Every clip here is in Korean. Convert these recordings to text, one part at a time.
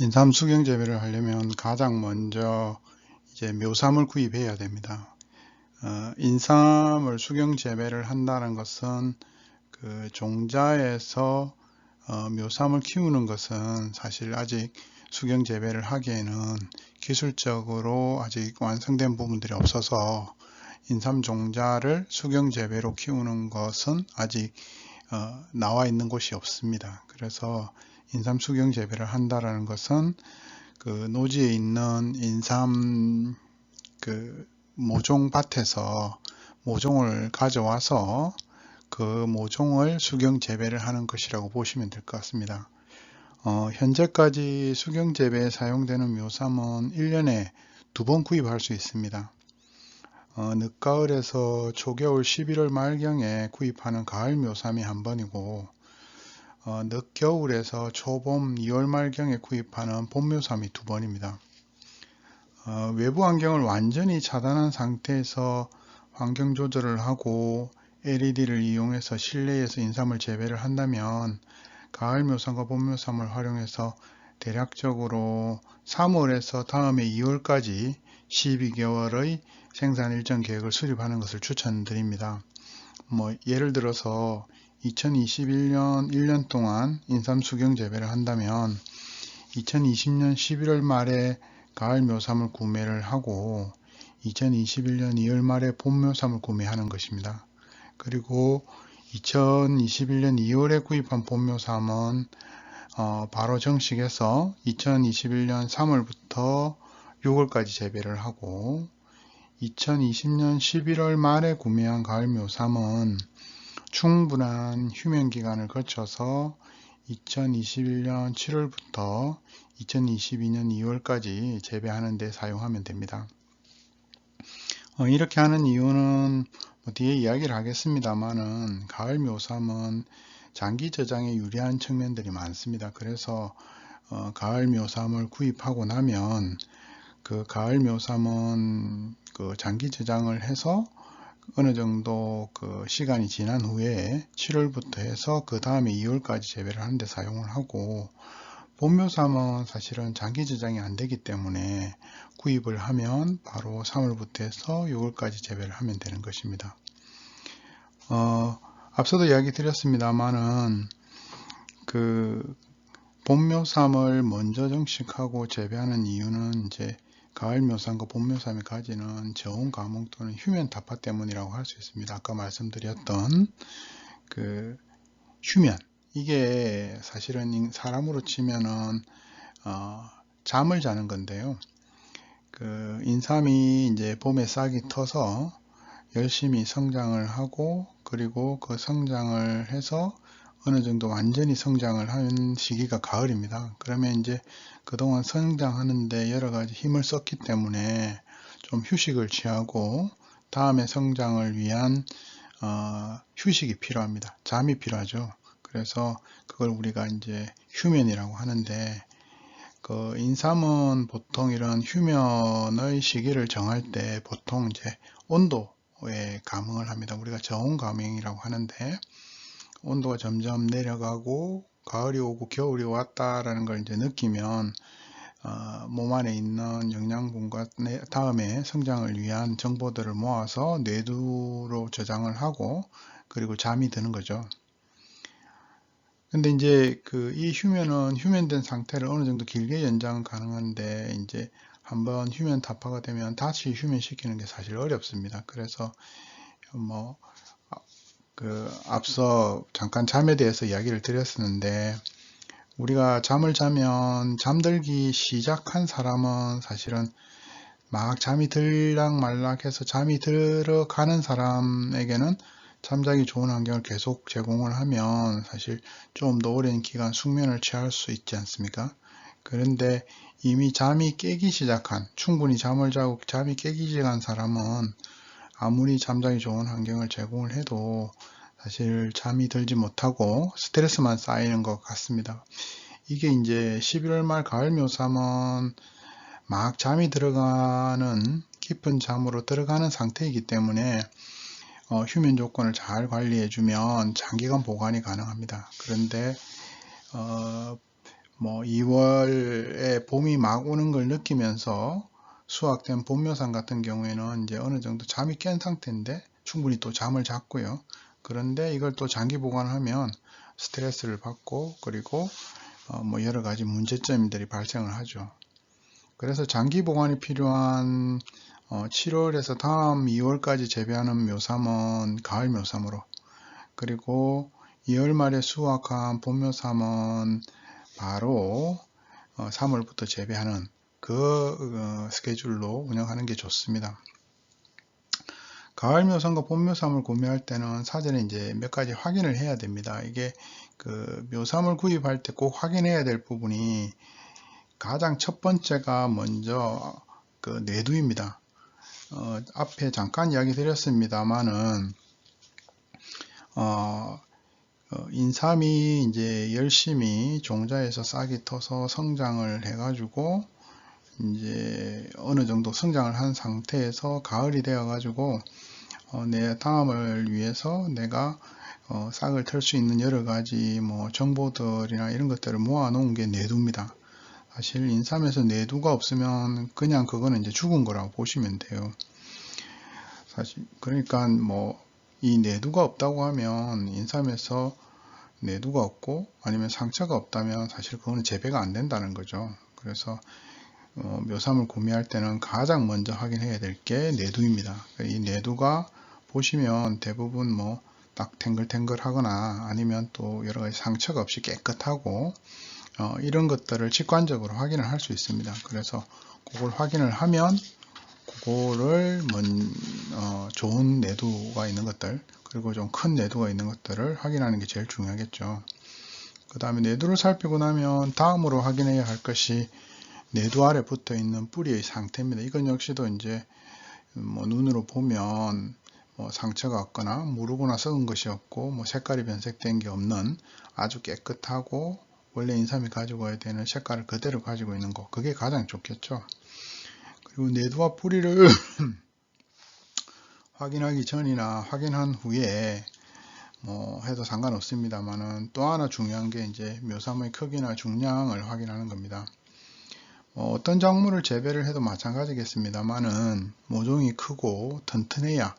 인삼 수경 재배를 하려면 가장 먼저 이제 묘삼을 구입해야 됩니다. 인삼을 수경 재배를 한다는 것은 그 종자에서 묘삼을 키우는 것은 사실 아직 수경 재배를 하기에는 기술적으로 아직 완성된 부분들이 없어서 인삼 종자를 수경 재배로 키우는 것은 아직 나와 있는 곳이 없습니다. 그래서 인삼 수경 재배를 한다라는 것은 그 노지에 있는 인삼 그 모종밭에서 모종을 가져와서 그 모종을 수경 재배를 하는 것이라고 보시면 될 것 같습니다. 현재까지 수경 재배에 사용되는 묘삼은 1년에 2번 구입할 수 있습니다. 늦가을에서 초겨울 11월 말경에 구입하는 가을 묘삼이 한 번이고, 늦겨울에서 초봄 2월 말경에 구입하는 봄묘삼이 2번입니다. 외부 환경을 완전히 차단한 상태에서 환경 조절을 하고 LED를 이용해서 실내에서 인삼을 재배를 한다면 가을 묘삼과 봄 묘삼을 활용해서 대략적으로 3월에서 다음해 2월까지 12개월의 생산 일정 계획을 수립하는 것을 추천드립니다. 예를 들어서 2021년 1년 동안 인삼 수경 재배를 한다면 2020년 11월 말에 가을 묘삼을 구매를 하고 2021년 2월 말에 봄 묘삼을 구매하는 것입니다. 그리고 2021년 2월에 구입한 봄 묘삼은 바로 정식해서 2021년 3월부터 6월까지 재배를 하고 2020년 11월 말에 구매한 가을 묘삼은 충분한 휴면 기간을 거쳐서 2021년 7월부터 2022년 2월까지 재배하는 데 사용하면 됩니다. 이렇게 하는 이유는 뒤에 이야기를 하겠습니다만은 가을 묘삼은 장기 저장에 유리한 측면들이 많습니다. 그래서 가을 묘삼을 구입하고 나면 그 가을 묘삼은 그 장기 저장을 해서 어느 정도 그 시간이 지난 후에 7월부터 해서 그 다음에 2월까지 재배를 하는데 사용을 하고, 봄묘삼은 사실은 장기 저장이 안 되기 때문에 구입을 하면 바로 3월부터 해서 6월까지 재배를 하면 되는 것입니다. 앞서도 이야기 드렸습니다만은 그 봄묘삼을 먼저 정식하고 재배하는 이유는 이제 가을 묘삼과 봄 묘삼이 가지는 저온 감흥 또는 휴면 타파 때문이라고 할 수 있습니다. 아까 말씀드렸던 그 휴면, 이게 사실은 사람으로 치면은 잠을 자는 건데요. 그 인삼이 이제 봄에 싹이 터서 열심히 성장을 하고, 그리고 그 성장을 해서 어느 정도 완전히 성장을 하는 시기가 가을입니다. 그러면 이제 그동안 성장하는데 여러 가지 힘을 썼기 때문에 좀 휴식을 취하고 다음에 성장을 위한 휴식이 필요합니다. 잠이 필요하죠. 그래서 그걸 우리가 이제 휴면이라고 하는데, 그 인삼은 보통 이런 휴면의 시기를 정할 때 보통 이제 온도에 감응을 합니다. 우리가 저온 감응이라고 하는데, 온도가 점점 내려가고 가을이 오고 겨울이 왔다라는 걸 이제 느끼면 몸 안에 있는 영양분과 다음에 성장을 위한 정보들을 모아서 뇌두로 저장을 하고 그리고 잠이 드는 거죠. 근데 이제 그 이 휴면은 휴면된 상태를 어느 정도 길게 연장은 가능한데, 이제 한번 휴면 타파가 되면 다시 휴면시키는 게 사실 어렵습니다. 그래서 앞서 잠깐 잠에 대해서 이야기를 드렸었는데, 우리가 잠을 자면 잠들기 시작한 사람은 사실은 막 잠이 들락말락해서 잠이 들어가는 사람에게는 잠자기 좋은 환경을 계속 제공을 하면 사실 좀 더 오랜 기간 숙면을 취할 수 있지 않습니까? 그런데 이미 잠이 깨기 시작한, 충분히 잠을 자고 잠이 깨기 시작한 사람은 아무리 잠자기 좋은 환경을 제공을 해도 사실 잠이 들지 못하고 스트레스만 쌓이는 것 같습니다. 이게 이제 11월 말 가을 묘삼은 막 잠이 들어가는, 깊은 잠으로 들어가는 상태이기 때문에 휴면 조건을 잘 관리해 주면 장기간 보관이 가능합니다. 그런데 뭐 2월에 봄이 막 오는 걸 느끼면서 수확된 본묘삼 같은 경우에는 이제 어느 정도 잠이 깬 상태인데 충분히 또 잠을 잤고요. 그런데 이걸 또 장기 보관하면 스트레스를 받고 그리고 뭐 여러 가지 문제점들이 발생을 하죠. 그래서 장기 보관이 필요한 7월에서 다음 2월까지 재배하는 묘삼은 가을 묘삼으로, 그리고 2월 말에 수확한 봄묘삼은 바로 3월부터 재배하는 그 스케줄로 운영하는 게 좋습니다. 가을 묘삼과 봄 묘삼을 구매할 때는 사전에 이제 몇 가지 확인을 해야 됩니다. 이게 그 묘삼을 구입할 때 꼭 확인해야 될 부분이 가장 첫 번째가 먼저 그 내두입니다. 앞에 잠깐 이야기 드렸습니다만은 인삼이 이제 열심히 종자에서 싹이 터서 성장을 해가지고 이제 어느 정도 성장을 한 상태에서 가을이 되어 가지고 내 다음을 위해서 내가 싹을 털 수 있는 여러 가지 뭐 정보들이나 이런 것들을 모아 놓은 게 내두입니다. 사실 인삼에서 내두가 없으면 그냥 그거는 이제 죽은 거라고 보시면 돼요. 사실 그러니까 뭐 이 내두가 없다고 하면 인삼에서 내두가 없고 아니면 상처가 없다면 사실 그거는 재배가 안 된다는 거죠. 그래서 묘삼을 구매할 때는 가장 먼저 확인해야 될 게 내두입니다. 이 내두가 보시면 대부분 뭐 딱 탱글탱글 하거나 아니면 또 여러 가지 상처가 없이 깨끗하고 이런 것들을 직관적으로 확인을 할 수 있습니다. 그래서 그걸 확인을 하면 그거를 좋은 내두가 있는 것들, 그리고 좀 큰 내두가 있는 것들을 확인하는 게 제일 중요하겠죠. 그 다음에 내두를 살피고 나면 다음으로 확인해야 할 것이 내두 아래 붙어 있는 뿌리의 상태입니다. 이건 역시도 이제 뭐 눈으로 보면 뭐 상처가 없거나 무르거나 썩은 것이 없고 뭐 색깔이 변색된 게 없는 아주 깨끗하고 원래 인삼이 가지고 와야 되는 색깔을 그대로 가지고 있는 거, 그게 가장 좋겠죠. 그리고 내두와 뿌리를 확인하기 전이나 확인한 후에 뭐 해도 상관없습니다만은 또 하나 중요한 게 이제 묘삼의 크기나 중량을 확인하는 겁니다. 어떤 작물을 재배를 해도 마찬가지겠습니다만은 모종이 크고 튼튼해야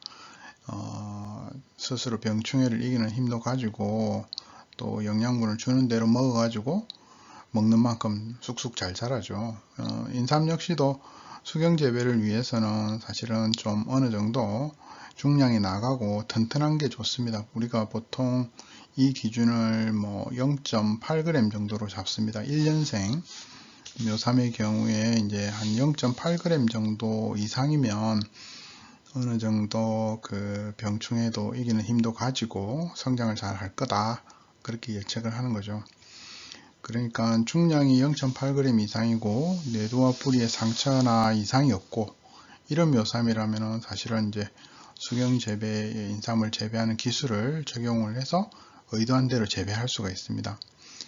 스스로 병충해를 이기는 힘도 가지고 또 영양분을 주는 대로 먹어 가지고 먹는 만큼 쑥쑥 잘 자라죠. 인삼 역시도 수경 재배를 위해서는 사실은 좀 어느 정도 중량이 나가고 튼튼한 게 좋습니다. 우리가 보통 이 기준을 뭐 0.8g 정도로 잡습니다. 1년생 묘삼의 경우에 이제 한 0.8g 정도 이상이면 어느 정도 그 병충해도 이기는 힘도 가지고 성장을 잘 할 거다, 그렇게 예측을 하는 거죠. 그러니까 중량이 0.8g 이상이고 내두와 뿌리에 상처나 이상이 없고 이런 묘삼이라면 사실은 이제 수경 재배의 인삼을 재배하는 기술을 적용을 해서 의도한 대로 재배할 수가 있습니다.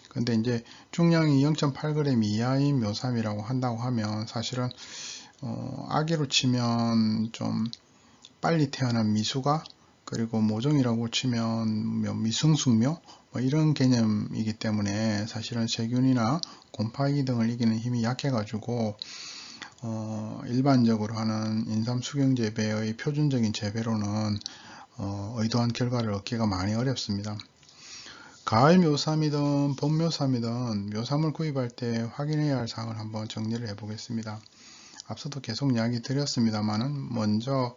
근데 이제 중량이 0.8g 이하인 묘삼이라고 한다고 하면 사실은 아기로 치면 좀 빨리 태어난 미숙아, 그리고 모종이라고 치면 미승숙묘 뭐 이런 개념이기 때문에 사실은 세균이나 곰팡이 등을 이기는 힘이 약해 가지고 일반적으로 하는 인삼 수경 재배의 표준적인 재배로는 의도한 결과를 얻기가 많이 어렵습니다. 가을 묘삼이든 봄 묘삼이든 묘삼을 구입할 때 확인해야 할 사항을 한번 정리를 해 보겠습니다. 앞서도 계속 이야기 드렸습니다만은 먼저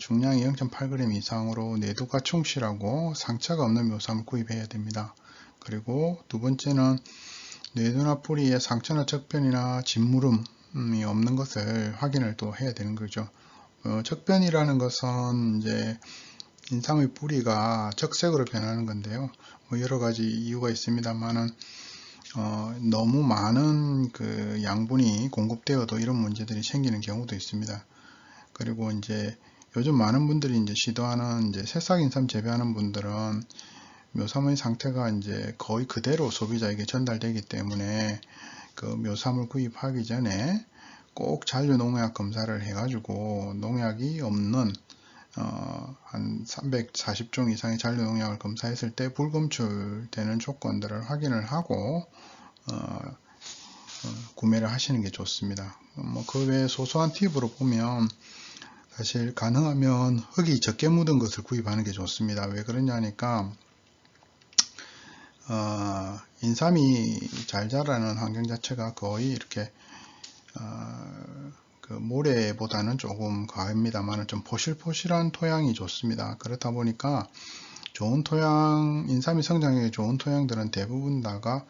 중량이 0.8g 이상으로 내두가 충실하고 상처가 없는 묘삼을 구입해야 됩니다. 그리고 두 번째는 내두나 뿌리에 상처나 적변이나 진무름이 없는 것을 확인을 또 해야 되는 거죠. 적변이라는 것은 이제 인삼의 뿌리가 적색으로 변하는 건데요. 뭐 여러 가지 이유가 있습니다만은 너무 많은 그 양분이 공급되어도 이런 문제들이 생기는 경우도 있습니다. 그리고 이제 요즘 많은 분들이 이제 시도하는 이제 새싹 인삼 재배하는 분들은 묘삼의 상태가 이제 거의 그대로 소비자에게 전달되기 때문에 그 묘삼을 구입하기 전에 꼭 잔류 농약 검사를 해가지고 농약이 없는 한 340종 이상의 잔류 농약을 검사했을 때 불검출되는 조건들을 확인을 하고 구매를 하시는 게 좋습니다. 그 외에 소소한 팁으로 보면 사실 가능하면 흙이 적게 묻은 것을 구입하는 게 좋습니다. 왜 그러냐니까 인삼이 잘 자라는 환경 자체가 거의 이렇게 그 모래보다는 조금 과합니다만 좀 포실포실한 토양이 좋습니다. 그렇다 보니까 좋은 토양, 인삼이 성장하기 좋은 토양들은 대부분 다가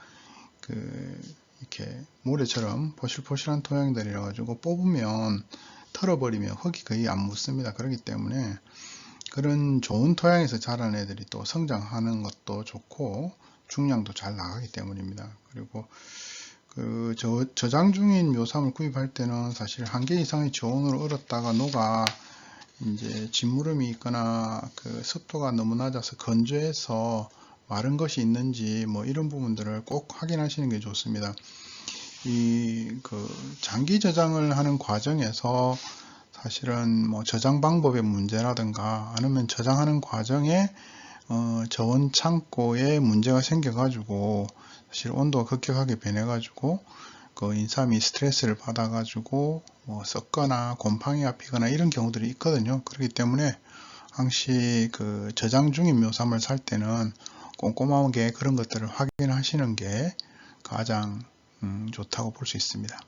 이렇게 모래처럼 포실포실한 토양들이라 가지고 뽑으면 털어버리면 흙이 거의 안 묻습니다. 그렇기 때문에 그런 좋은 토양에서 자란 애들이 또 성장하는 것도 좋고 중량도 잘 나가기 때문입니다. 그리고 저장 중인 묘삼을 구입할 때는 사실 1개 이상의 저온으로 얼었다가 녹아 이제 진무름이 있거나 습도가 너무 낮아서 건조해서 마른 것이 있는지 이런 부분들을 꼭 확인하시는 게 좋습니다. 장기 저장을 하는 과정에서 사실은 저장 방법의 문제라든가 아니면 저장하는 과정에 저온 창고에 문제가 생겨 가지고 사실 온도가 급격하게 변해 가지고 인삼이 스트레스를 받아 가지고 썩거나 곰팡이가 피거나 이런 경우들이 있거든요. 그렇기 때문에 항시 저장 중인 묘삼을 살 때는 꼼꼼하게 그런 것들을 확인하시는 게 가장 좋다고 볼 수 있습니다.